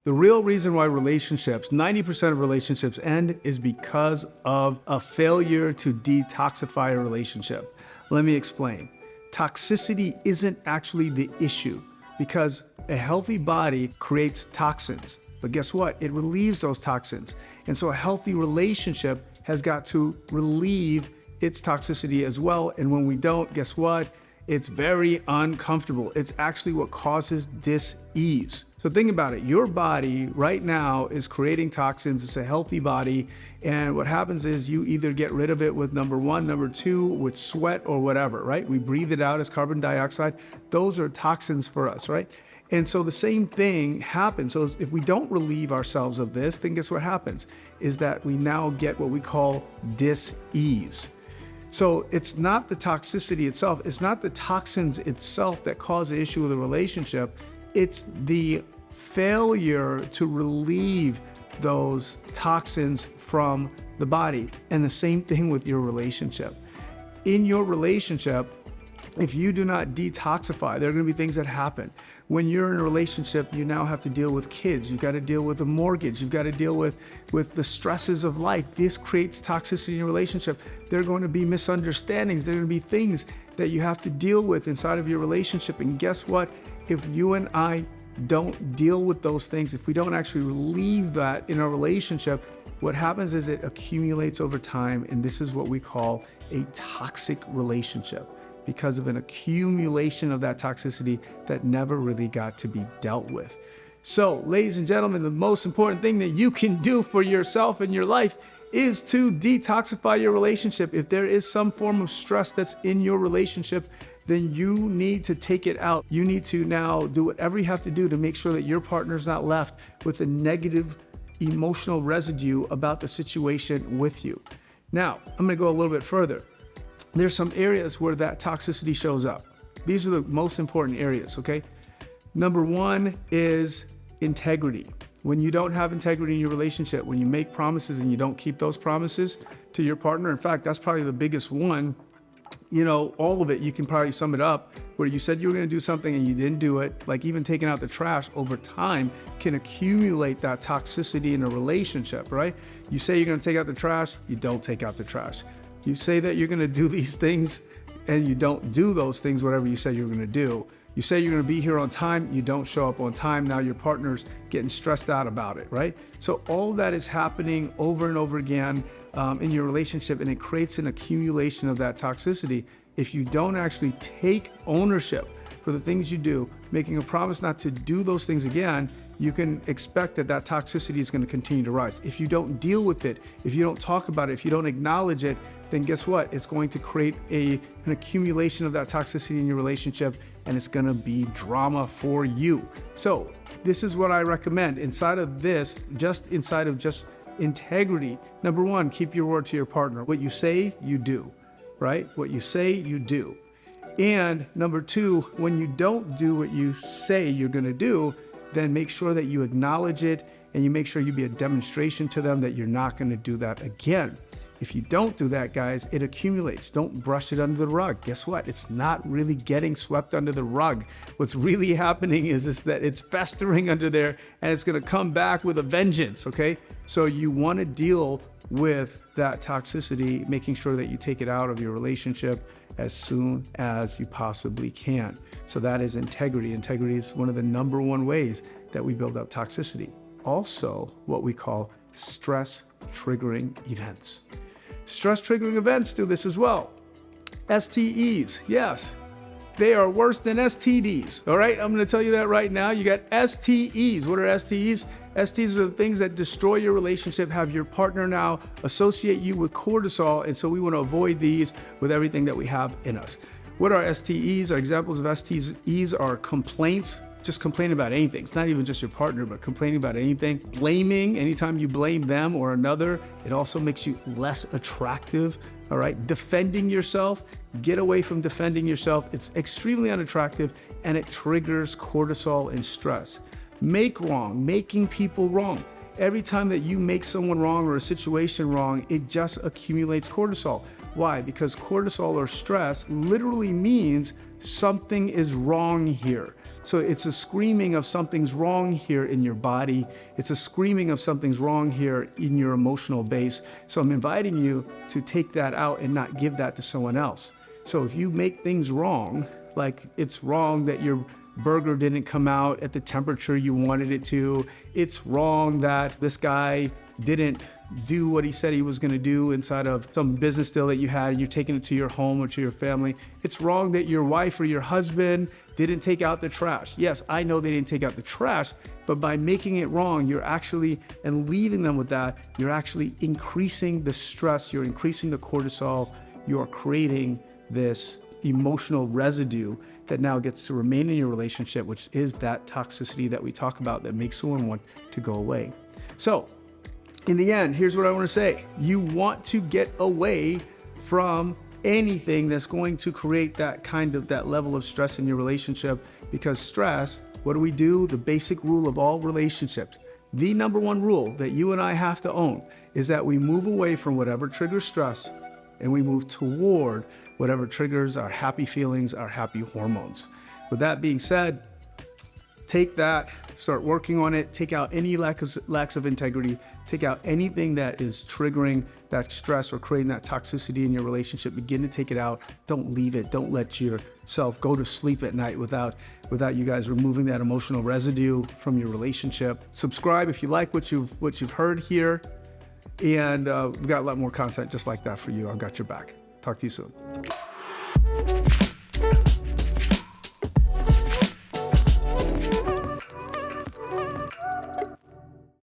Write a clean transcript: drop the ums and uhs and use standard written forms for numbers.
The real reason why 90% of relationships end is because of a failure to detoxify a relationship. Let me explain. Toxicity isn't actually the issue because a healthy body creates toxins. But guess what? It relieves those toxins. And so a healthy relationship has got to relieve its toxicity as well. And when we don't, guess what? It's very uncomfortable. It's actually what causes dis-ease. So think about it. Your body right now is creating toxins. It's a healthy body. And what happens is you either get rid of it with number one, number two, with sweat or whatever, right? We breathe it out as carbon dioxide. Those are toxins for us, right? And so the same thing happens. So if we don't relieve ourselves of this, then guess what happens? Is that we now get what we call dis-ease. So it's not the toxicity itself, it's not the toxins itself that cause the issue with the relationship, it's the failure to relieve those toxins from the body. And the same thing with your relationship. In your relationship, if you do not detoxify, there are going to be things that happen. When you're in a relationship, you now have to deal with kids. You've got to deal with a mortgage. You've got to deal with the stresses of life. This creates toxicity in your relationship. There are going to be misunderstandings. There are going to be things that you have to deal with inside of your relationship. And guess what? If you and I don't deal with those things, if we don't actually relieve that in our relationship, what happens is it accumulates over time. And this is what we call a toxic relationship, because of an accumulation of that toxicity that never really got to be dealt with. So, ladies and gentlemen, the most important thing that you can do for yourself in your life is to detoxify your relationship. If there is some form of stress that's in your relationship, then you need to take it out. You need to now do whatever you have to do to make sure that your partner's not left with a negative emotional residue about the situation with you. Now, I'm gonna go a little bit further. There's some areas where that toxicity shows up. These are the most important areas, okay? Number one is integrity. When you don't have integrity in your relationship, when you make promises and you don't keep those promises to your partner, in fact, that's probably the biggest one. You know, all of it, you can probably sum it up where you said you were gonna do something and you didn't do it. Like even taking out the trash over time can accumulate that toxicity in a relationship, right? You say you're gonna take out the trash, you don't take out the trash. You say that you're gonna do these things and you don't do those things, whatever you said you were gonna do. You say you're gonna be here on time, you don't show up on time. Now your partner's getting stressed out about it, right? So all that is happening over and over again in your relationship, and it creates an accumulation of that toxicity. If you don't actually take ownership for the things you do, making a promise not to do those things again, you can expect that that toxicity is going to continue to rise. If you don't deal with it, if you don't talk about it, if you don't acknowledge it, then guess what? It's going to create an accumulation of that toxicity in your relationship, and it's going to be drama for you. So this is what I recommend. Inside of this, just integrity, number one, keep your word to your partner. What you say, you do, right? What you say, you do. And number two, when you don't do what you say you're going to do, then make sure that you acknowledge it and you make sure you be a demonstration to them that you're not going to do that again. If you don't do that, guys, it accumulates. Don't brush it under the rug. Guess what? It's not really getting swept under the rug. What's really happening is that it's festering under there and it's going to come back with a vengeance, okay? So you want to deal with that toxicity, making sure that you take it out of your relationship as soon as you possibly can. So that is integrity. Integrity is one of the number one ways that we build up toxicity. Also, what we call stress triggering events. Stress triggering events do this as well. STEs, yes, they are worse than STDs, all right? I'm gonna tell you that right now. You got STEs. What are STEs? STEs are the things that destroy your relationship, have your partner now associate you with cortisol, and so we wanna avoid these with everything that we have in us. What are STEs? Our examples of STEs are complaints, just complaining about anything. It's not even just your partner, but complaining about anything. Blaming, anytime you blame them or another, it also makes you less attractive, all right? Defending yourself, get away from defending yourself. It's extremely unattractive and it triggers cortisol and stress. Make wrong, making people wrong. Every time that you make someone wrong or a situation wrong, it just accumulates cortisol. Why? Because cortisol or stress literally means something is wrong here. So it's a screaming of something's wrong here in your body. It's a screaming of something's wrong here in your emotional base. So I'm inviting you to take that out and not give that to someone else. So if you make things wrong, like it's wrong that your burger didn't come out at the temperature you wanted it to, it's wrong that this guy didn't do what he said he was going to do inside of some business deal that you had and you're taking it to your home or to your family. It's wrong that your wife or your husband didn't take out the trash. Yes, I know they didn't take out the trash, but by making it wrong, you're actually, and leaving them with that, you're actually increasing the stress, you're increasing the cortisol, you're creating this emotional residue that now gets to remain in your relationship, which is that toxicity that we talk about that makes someone want to go away. So in the end, here's what I want to say. You want to get away from anything that's going to create that level of stress in your relationship, because stress, what do? The basic rule of all relationships, the number one rule that you and I have to own, is that we move away from whatever triggers stress and we move toward whatever triggers our happy feelings, our happy hormones. With that being said, take that, start working on it, take out any lacks of integrity, take out anything that is triggering that stress or creating that toxicity in your relationship, begin to take it out. Don't leave it. Don't let yourself go to sleep at night without you guys removing that emotional residue from your relationship. Subscribe if you like what you've heard here. And we've got a lot more content just like that for you. I've got your back. Talk to you soon.